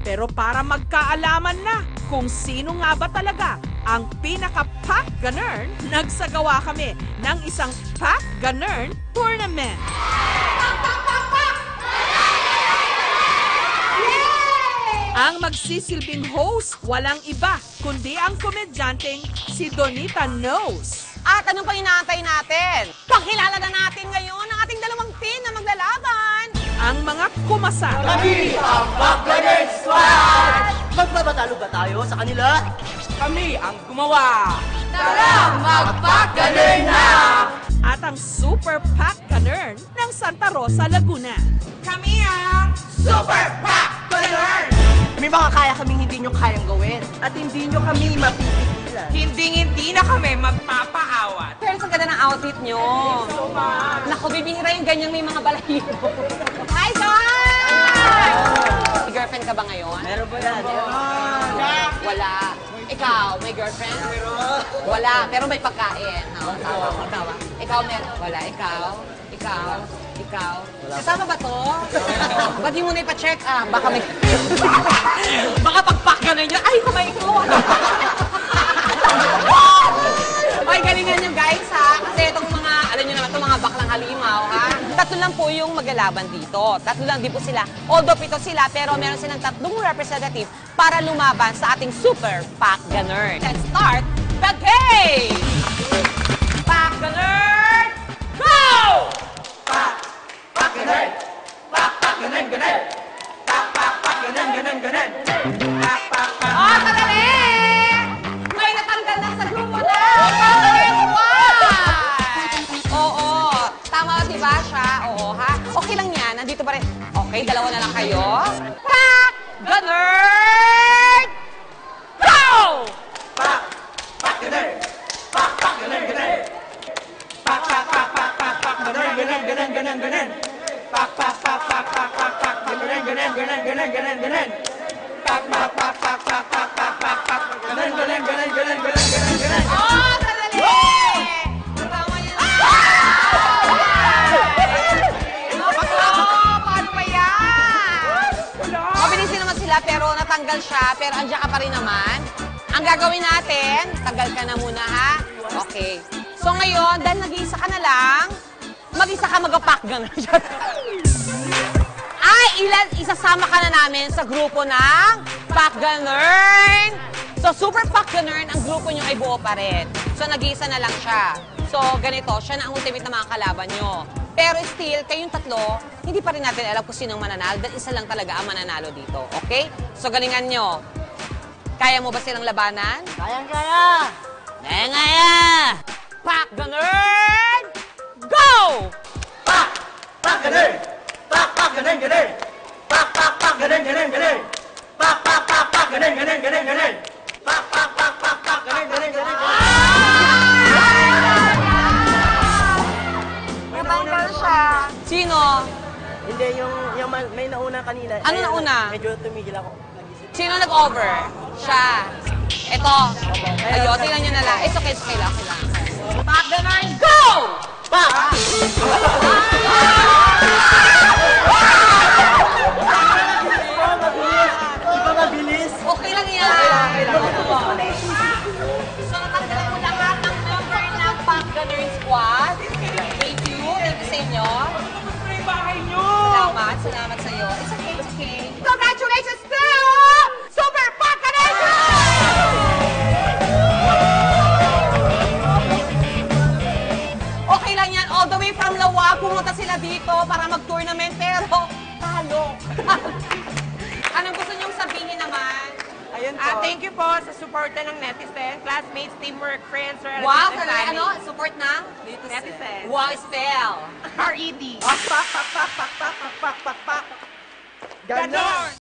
Pero para magkaalaman na kung sino nga ba talaga ang pinaka-Pack Ganern, nagsagawa kami ng isang Pack Ganern Tournament. Ang magsisilbing host, walang iba, kundi ang komedyanteng si Donita Knows. At anong pang inaantay natin? Pakilala na natin ngayon ang ating dalawang team na maglalaban. Ang mga kumasa. Kami ang Pack Ganern Squad! Magbabatalo ba tayo sa kanila? Kami ang gumawa! Tara, mag-Pack Ganern na! At ang Super Pack Ganern ng Santa Rosa, Laguna. Kami ang Super Pack Ganern! May mga kaya kaming hindi nyo kayang gawin at hindi nyo kami mapipigilan. Hindi na kami magpapaawat. Pero sa ganda ng outfit nyo. Naku, bibihira yung ganyang may mga balahibo. Hi, guys! May girlfriend ka ba ngayon? Meron ba yan? Wala. Ikaw, may girlfriend? Wala, pero may pagkain. Tawa. Ikaw, meron? Wala. Ikaw? Kasama ba to? Ba't di mo na ipa-check? Baka may... Baka pagpakgan na niya. Ay, kamay ko! Ay, galingan niyo guys, ha? Kasi itong mga, alam niyo naman, itong mga baklang halimaw, ha? Tatlo lang po yung maglalaban dito. Tatlo lang din po sila. Although 7 sila, pero meron silang 3 representative para lumaban sa ating Super Pack Ganern. Let's start the game! Pack Ganern, go! Pack Ganern! Pack Ganern! Pack Ganern! Oh, madali! May natanggal na sa grupo na! Oo, tama ba diba siya? Oo, ha? Okay lang yan, nandito pa rin. Okay, dalawa na lang kayo. Pack Ganern! Go! Pack Ganern! Pack Ganern! Pack Ganern! Oh, madali! Tama yan. Paano ba yan? Mabilisin naman sila pero natanggal siya, pero andyan ka pa rin naman. Ang gagawin natin, tanggal ka na muna, ha? Okay. So ngayon, dahil nag-iisa ka na lang, mag-isa ka mag-pack ganun. Ay, isasama ka na namin sa grupo ng Pack Ganern. So, Super Pack Ganern, ang grupo nyo ay buo pa rin. So, nag-iisa na lang siya. So, ganito, siya na ang ultimate na mga kalaban nyo. Pero still, kayong tatlo, hindi pa rin natin alam kung sinong mananalo dahil isa lang talaga ang mananalo dito. Okay? So, galingan nyo. Kaya mo ba silang labanan? Kayang-kaya! Kaya! Pack Ganern! Go! Pack Ganern! Pack Ganern! Pack Ganern! Pack Ganern! Natanggal siya. Sino? Hindi, yung may nauna kanina. Ano nauna? Medyo tumigil ako. Sino nag-over? Siya. Ito. Ayun, tingnan nyo na lang. It's okay lang. Pack Ganern, go! Pack! Mabilis. Okay lang yan. So, natanggalan mo lahat ng member ng Pack Ganern Squad. Thank you sa inyo. Salamat sa iyo. It's okay. Congratulations to Super Pack Ganern! Okay lang yan. All the way from Lawa, pumunta sila dito para mag-tournament, pero talo. Anong gusto niyong sabihin naman? Ayun po. Thank you po sa suporta ng netizen, classmates, teamwork, friends, relatives, Wow, and talaga, family. ano? Support ng? Netizen. Wow, spell. R-E-D. Pack! Ganon!